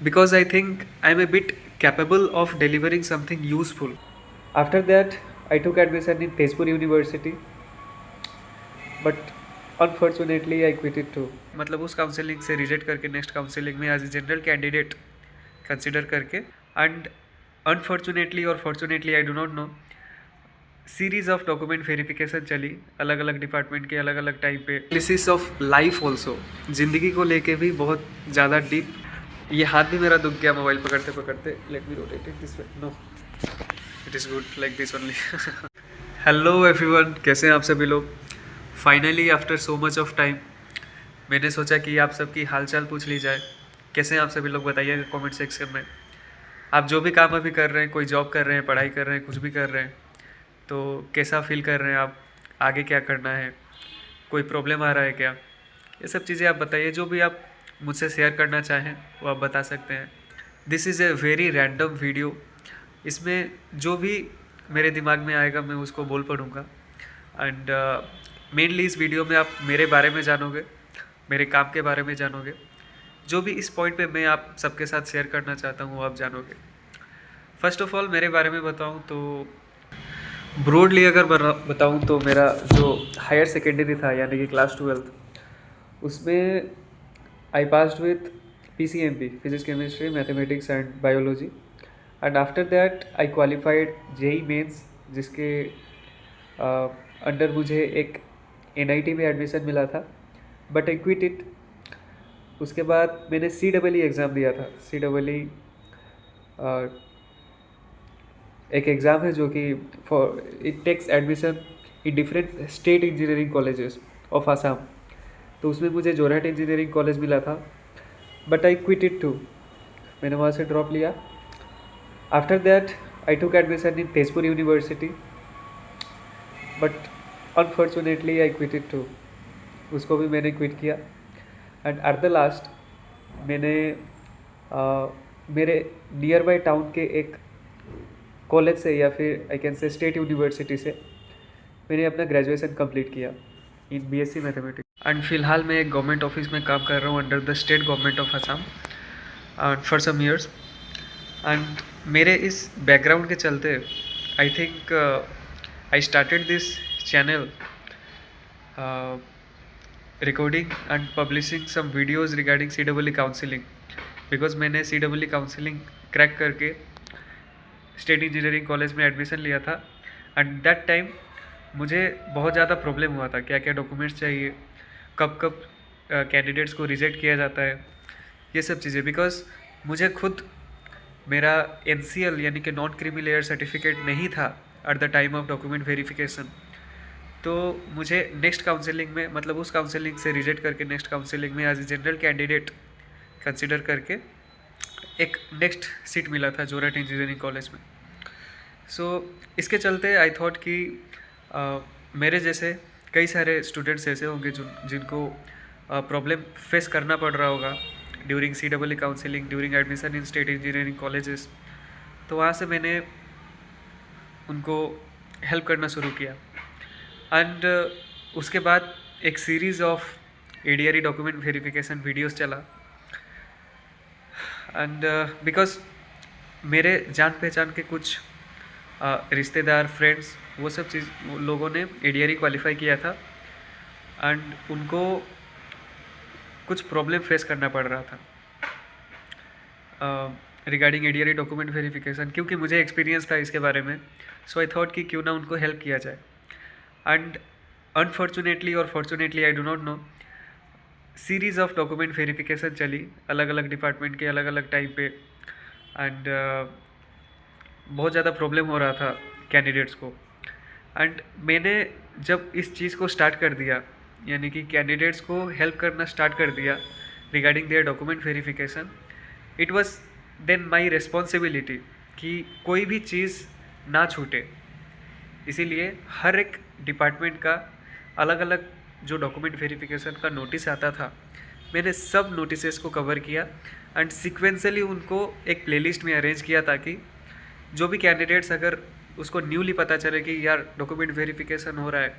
because I think I'm a bit capable of delivering something useful. After that, I took admission in Tezpur University, but unfortunately I quit it too. मतलब उस counselling से reject करके next counselling में as a general candidate consider करके and unfortunately और fortunately I do not know series of document verification चली अलग अलग डिपार्टमेंट के अलग अलग टाइम पे एनालिसिस ऑफ लाइफ ऑल्सो ज़िंदगी को लेके भी बहुत ज़्यादा डीप। ये हाथ भी मेरा दुख गया मोबाइल पकड़ते पकड़ते। Let me rotate it this way. No, it is good like this only. Hello everyone, कैसे हैं आप सभी लोग। Finally after so much of time मैंने सोचा कि आप सबकी हालचाल पूछ ली जाए। कैसे हैं आप सभी लोग, बताइएगा कमेंट सेक्शन में। आप जो भी काम अभी कर रहे हैं, कोई जॉब कर रहे हैं, पढ़ाई कर रहे हैं, कुछ भी कर रहे हैं, तो कैसा फील कर रहे हैं आप, आगे क्या करना है, कोई प्रॉब्लम आ रहा है क्या, ये सब चीज़ें आप बताइए। जो भी आप मुझसे शेयर करना चाहें वो आप बता सकते हैं। This is a very random video. इसमें जो भी मेरे दिमाग में आएगा मैं उसको बोल पड़ूँगा। एंड मेनली इस वीडियो में आप मेरे बारे में जानोगे, मेरे काम के बारे में जानोगे। जो भी इस पॉइंट पे मैं आप सबके साथ शेयर करना चाहता हूँ वो आप जानोगे। फर्स्ट ऑफ ऑल मेरे बारे में बताऊँ तो ब्रॉडली अगर बताऊँ तो मेरा जो हायर सेकेंडरी था यानी कि क्लास 12 उसमें I passed with PCMB, physics chemistry mathematics and biology. And after that I qualified JEE mains, जिसके अंडर मुझे एक NIT में एडमिशन मिला था, बट आई क्विट इट। उसके बाद मैंने CEE एग्ज़ाम दिया था। CEE एक एग्ज़ाम है जो कि for it takes admission in different state engineering colleges of Assam. तो उसमें मुझे जोरहाट इंजीनियरिंग कॉलेज मिला था, but I quit it too. मैंने वहाँ से ड्रॉप लिया। After that I took admission in Tezpur university, but unfortunately I quit it too. उसको भी मैंने क्विट किया। एंड एट द लास्ट मैंने मेरे नियर बाई टाउन के एक कॉलेज से या फिर आई कैन से स्टेट यूनिवर्सिटी से मैंने अपना ग्रेजुएशन कंप्लीट किया इन BSc मैथमेटिक्स। एंड फिलहाल मैं एक गवर्नमेंट ऑफिस में काम कर रहा हूँ under the state government of Assam and for some years. And मेरे इस बैकग्राउंड के चलते I think I started this channel recording and publishing some videos regarding CEE counselling, because मैंने CEE काउंसिलिंग क्रैक करके स्टेट इंजीनियरिंग कॉलेज में admission लिया था। And that time मुझे बहुत ज़्यादा प्रॉब्लम हुआ था, क्या क्या डॉक्यूमेंट्स चाहिए, कब कब कैंडिडेट्स को रिजेक्ट किया जाता है, ये सब चीज़ें। बिकॉज मुझे खुद मेरा NCL यानी कि नॉन क्रीमी लेयर सर्टिफिकेट नहीं था at the time of document verification. तो मुझे नेक्स्ट काउंसलिंग में, मतलब उस काउंसलिंग से रिजेक्ट करके नेक्स्ट काउंसलिंग में as a general candidate consider करके एक नेक्स्ट सीट मिला था जोरहाट इंजीनियरिंग कॉलेज में। सो इसके चलते आई थॉट कि मेरे जैसे कई सारे स्टूडेंट्स ऐसे होंगे जिनको प्रॉब्लम फेस करना पड़ रहा होगा during CEE counselling, during admission in state engineering colleges. तो वहाँ से मैंने उनको हेल्प करना शुरू किया। एंड उसके बाद एक series of ADRE document verification videos चला। एंड बिकॉज मेरे जान पहचान के कुछ रिश्तेदार, फ्रेंड्स, वो सब चीज़ लोगों ने ADRE क्वालिफाई किया था एंड उनको कुछ प्रॉब्लम फेस करना पड़ रहा था रिगार्डिंग ADRE डॉक्यूमेंट वेरिफिकेशन, क्योंकि मुझे एक्सपीरियंस था इसके बारे में। सो आई थॉट कि क्यों ना उनको हेल्प किया जाए। एंड अनफॉर्चुनेटली और fortunately I do not no, series of document verification चली अलग अलग डिपार्टमेंट के अलग अलग टाइम पे। एंड बहुत ज़्यादा प्रॉब्लम हो रहा था कैंडिडेट्स को। एंड मैंने जब इस चीज़ को स्टार्ट कर दिया, यानी कि कैंडिडेट्स को हेल्प करना स्टार्ट कर दिया regarding their document verification, it was then my responsibility कि कोई भी चीज़ ना छूटे। इसीलिए हर एक डिपार्टमेंट का अलग अलग जो डॉक्यूमेंट वेरिफिकेशन का नोटिस आता था, मैंने सब नोटिसेस को कवर किया एंड सिक्वेंसली उनको एक प्लेलिस्ट में अरेंज किया, ताकि जो भी कैंडिडेट्स अगर उसको न्यूली पता चले कि यार डॉक्यूमेंट वेरिफिकेशन हो रहा है,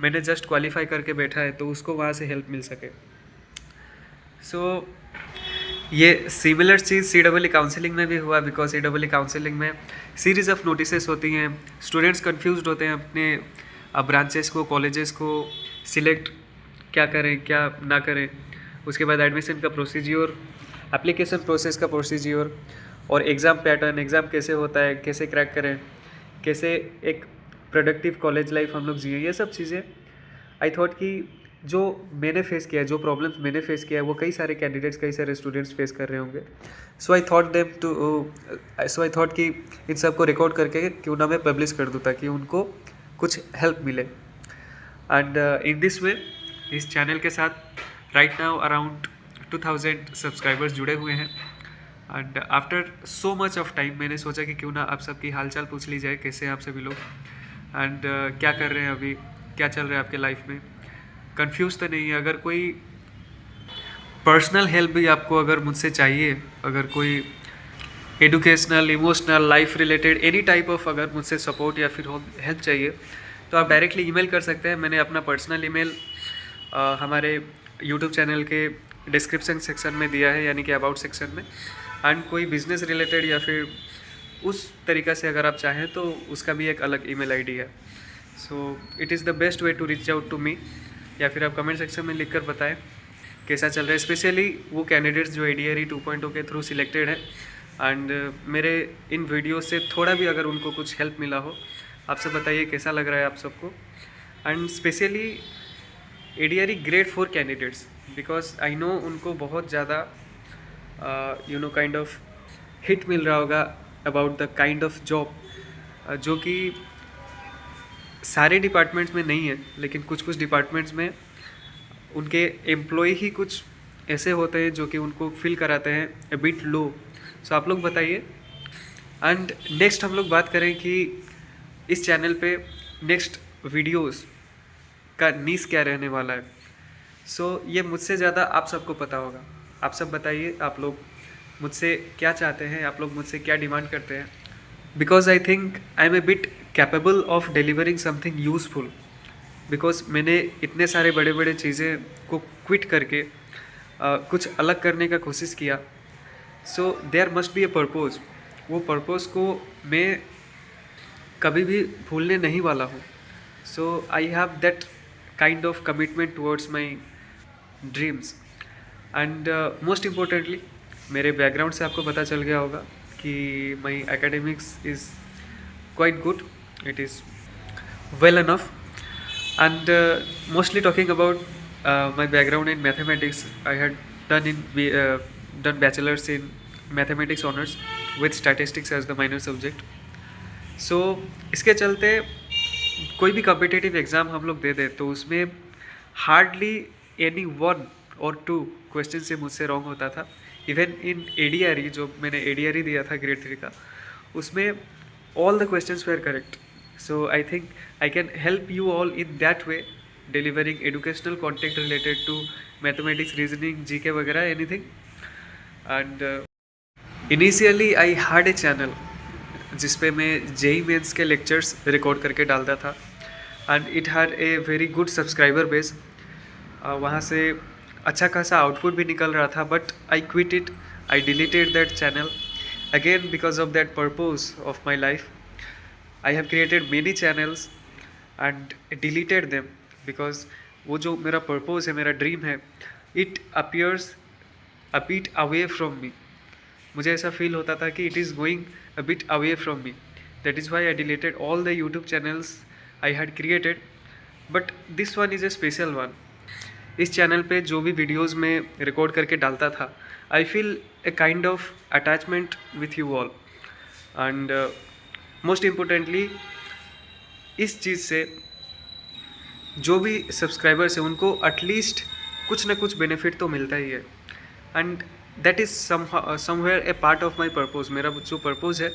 मैंने जस्ट क्वालिफाई करके बैठा है, तो उसको वहाँ से हेल्प मिल सके। सो ये सिमिलर चीज़ सी डबल काउंसलिंग में भी हुआ, बिकॉज सी डबल काउंसलिंग में सीरीज़ ऑफ नोटिसेस होती हैं, स्टूडेंट्स कंफ्यूज्ड होते हैं अपने ब्रांचेस को, कॉलेजेस को सिलेक्ट क्या करें क्या ना करें। उसके बाद एडमिशन का प्रोसीज्योर, एप्लीकेशन प्रोसेस का प्रोसीज्योर, और एग्ज़ाम पैटर्न, एग्ज़ाम कैसे होता है, कैसे क्रैक करें, कैसे एक प्रोडक्टिव कॉलेज लाइफ हम लोग जिए, ये सब चीज़ें आई थॉट कि जो मैंने फेस किया है, जो प्रॉब्लम्स मैंने फेस किया है, वो कई सारे कैंडिडेट्स, कई सारे स्टूडेंट्स फेस कर रहे होंगे। सो आई थॉट कि इन सब को रिकॉर्ड करके क्यों ना मैं पब्लिश कर दूँ, ताकि उनको कुछ हेल्प मिले। एंड इन दिस वे, इस चैनल के साथ राइट नाउ अराउंड 2000 सब्सक्राइबर्स जुड़े हुए हैं। And after so much of time मैंने सोचा कि क्यों ना आप सबकी हालचाल पूछ ली जाए, कैसे हैं आप सभी लोग, एंड क्या कर रहे हैं अभी, क्या चल रहा है आपके लाइफ में, कंफ्यूज तो नहीं है। अगर कोई पर्सनल हेल्प भी आपको अगर मुझसे चाहिए, अगर कोई educational, emotional, life related any type of अगर मुझसे सपोर्ट या फिर हेल्प चाहिए, तो आप डायरेक्टली ईमेल कर सकते हैं। मैंने अपना पर्सनल ईमेल हमारे यूट्यूब चैनल के डिस्क्रिप्शन सेक्शन में दिया है, यानी कि अबाउट सेक्शन में। एंड कोई बिजनेस रिलेटेड या फिर उस तरीक़ा से अगर आप चाहें तो उसका भी एक अलग ईमेल आईडी है। So it is the best way to reach out to me, या फिर आप कमेंट सेक्शन में लिखकर बताएं कैसा चल रहा है, स्पेशली वो कैंडिडेट्स जो ADRE 2.0 के थ्रू सिलेक्टेड है। एंड मेरे इन वीडियो से थोड़ा भी अगर उनको कुछ हेल्प मिला हो, आप सब बताइए कैसा लग रहा है आप सबको। And specially ADRE grade 4 candidates, because I know उनको बहुत ज़्यादा काइंड ऑफ हिट मिल रहा होगा about the kind of job जो कि सारे डिपार्टमेंट्स में नहीं है, लेकिन कुछ कुछ डिपार्टमेंट्स में उनके एम्प्लॉय ही कुछ ऐसे होते हैं जो कि उनको फील कराते हैं ए बिट लो। सो आप लोग बताइए। एंड नेक्स्ट हम लोग बात करें कि इस चैनल पे नेक्स्ट वीडियोस का नीश क्या रहने वाला है। सो ये मुझसे ज़्यादा आप सबको पता होगा। आप सब बताइए, आप लोग मुझसे क्या चाहते हैं, आप लोग मुझसे क्या डिमांड करते हैं, because I think I am a bit capable of delivering something useful. Because मैंने इतने सारे बड़े बड़े चीज़ें को क्विट करके कुछ अलग करने का कोशिश किया। So there must be a purpose. वो पर्पज़ को मैं कभी भी भूलने नहीं वाला हूँ। So I have that kind of commitment towards my dreams. And most importantly मेरे बैकग्राउंड से आपको पता चल गया होगा कि my academics is quite good, it is well enough. And mostly talking about my background in mathematics, I had done bachelor's in mathematics honors with statistics as the minor subject. So इसके चलते कोई भी competitive exam हम लोग दे दें तो उसमें hardly any 1 और 2 क्वेश्चन से मुझसे रॉन्ग होता था। इवन इन ADRE, जो मैंने ADRE दिया था ग्रेड 3 का, उसमें all the questions were correct. So I think I can help you all in that way, delivering educational content related to mathematics, reasoning, GK वगैरह anything. And initially I had a channel जिस पे मैं JEE mains के lectures record करके डालता था, and it had a very good subscriber base. वहाँ से अच्छा खासा आउटपुट भी निकल रहा था, but I quit it, I deleted that channel again because of that purpose of my life. I have created many channels and deleted them because वो जो मेरा पर्पस है, मेरा ड्रीम है, it appears a bit away from me. मुझे ऐसा feel होता था कि it is going a bit away from me. That is why I deleted all the YouTube channels I had created. But this one is a special one. इस channel पे जो भी videos में रिकॉर्ड करके डालता था, I feel a kind of attachment with you all. And most importantly इस चीज़ से जो भी सब्सक्राइबर्स हैं उनको एटलीस्ट कुछ ना कुछ बेनिफिट तो मिलता ही है। And that is somewhere A part of my purpose. मेरा जो पर्पज़ है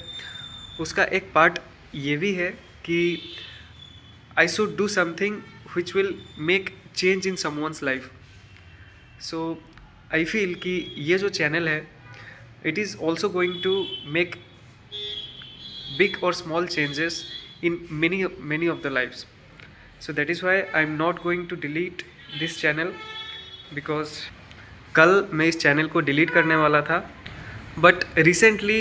उसका एक पार्ट ये भी है कि I should do something which will make change in someone's life. So I feel कि ये जो चैनल है, it is also going to make big or small changes in many of the lives. So that is why I'm not going to delete this channel, because कल मैं इस channel को delete करने वाला था, बट रिसेंटली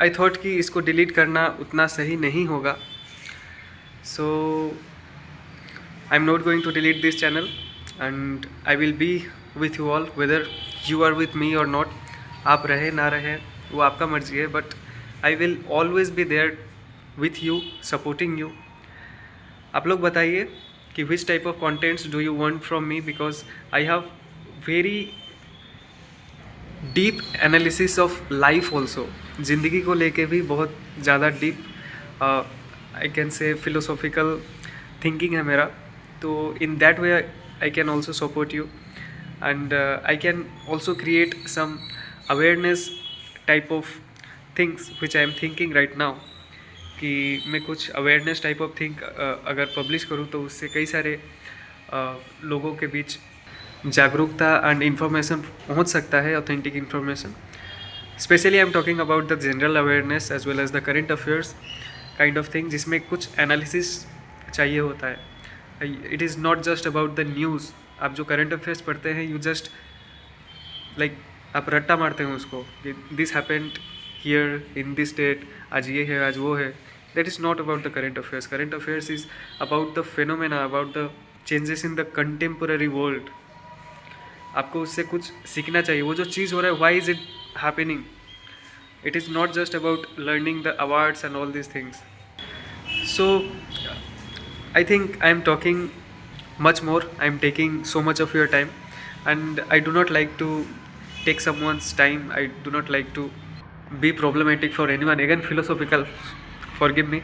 आई थॉट कि इसको delete करना उतना सही नहीं होगा, so I am not going to delete this channel and I will be with you all whether you are with me और नॉट। आप रहे ना रहे वो आपका मर्जी है, but I will always be there with you, supporting you. आप लोग बताइए कि which type of contents do you want from me, because I have very deep analysis of life also. ज़िंदगी को लेके भी बहुत ज़्यादा deep I can say philosophical thinking है मेरा, तो in that way I can also support you and I can also create some awareness type of things which I am thinking right now, कि मैं कुछ अवेयरनेस टाइप ऑफ थिंक अगर publish करूँ तो उससे कई सारे लोगों के बीच जागरूकता एंड इन्फॉर्मेशन पहुंच सकता है, authentic information. Specially I am talking about the general awareness as well as the current affairs kind of thing, जिसमें कुछ एनालिसिस चाहिए होता है। It is not just about the news. आप जो करंट अफेयर्स पढ़ते हैं, यू जस्ट लाइक आप रट्टा मारते हैं उसको, this happened here in this date, आज ये है आज वो है। That is not about the current affairs. Current affairs is about the phenomena, about the changes in the contemporary world. आपको उससे कुछ सीखना चाहिए, वो जो चीज़ हो रहा है, why is it happening. It is not just about learning the awards and all this things. So I think I am talking much more. I am taking so much of your time and I do not like to take someone's time. I do not like to be problematic for anyone. Again philosophical, forgive me.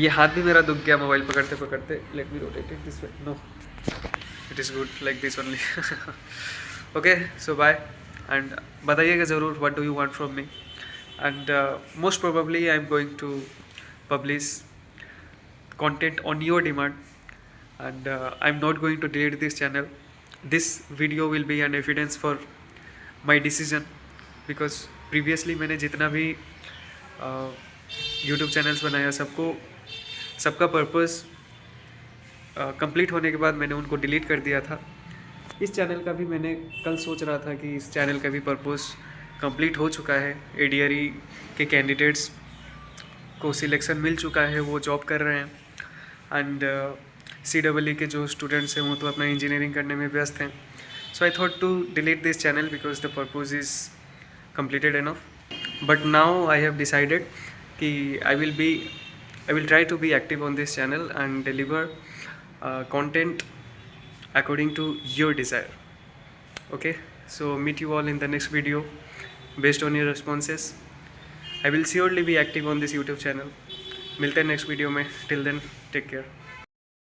ये हाथ भी मेरा दुख गया mobile पकड़ते पकड़ते. Let me rotate it this way. No, it is good like this only. Okay, so bye and बताइएगा ज़रूर what do you want from me, and most probably I am going to publish content on your demand. And I'm not going to delete this channel. This video will be an evidence for my decision, because previously मैंने जितना भी YouTube channels बनाया, सबका purpose complete होने के बाद मैंने उनको डिलीट कर दिया था। इस चैनल का भी मैंने कल सोच रहा था कि इस चैनल का भी पर्पस कंप्लीट हो चुका है। ADRE के कैंडिडेट्स को सिलेक्शन मिल चुका है, वो जॉब कर रहे हैं, एंड CEE के जो स्टूडेंट्स हैं वो तो अपना इंजीनियरिंग करने में व्यस्त हैं। So I thought to delete this channel because the purpose is completed enough. But now I have decided कि I will try to be active on this channel and deliver content according to your desire. Okay, so meet you all in the next video based on your responses. I will surely be active on this YouTube channel. मिलते हैं next video में. Till then, take care.